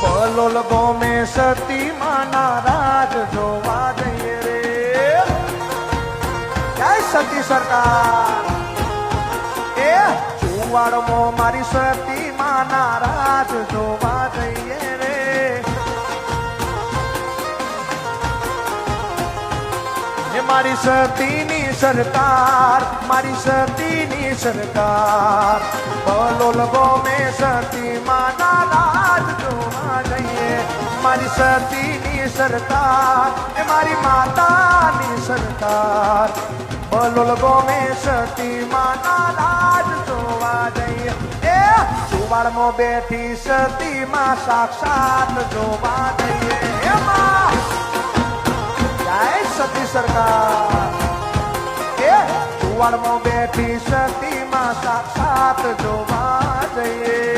બલોલ ગોમે સતી માના રાજ જોવા જઈએ રે. જય સતી સરકાર. એ ચુવાડમાં મારી સતી માના રાજ જોવા જઈએ રે. મારી સતીની સરકાર, મારી સતીની સરકાર. બલોલ ગોમે સતી માના રાજ જોવા જઈએ. મારી સતીની સરકાર એ મારી માતાની સરકાર. બલોલ ગોમે સતી માના રાજ જોવા જઈએ. એ સુવાળમાં બેઠી સતી માં સાક્ષાત જોવા જઈએ. એમાં જય સતી સરકાર. એ સુવાળમાં બેઠી સતી માં સાક્ષાત જોવા જઈએ.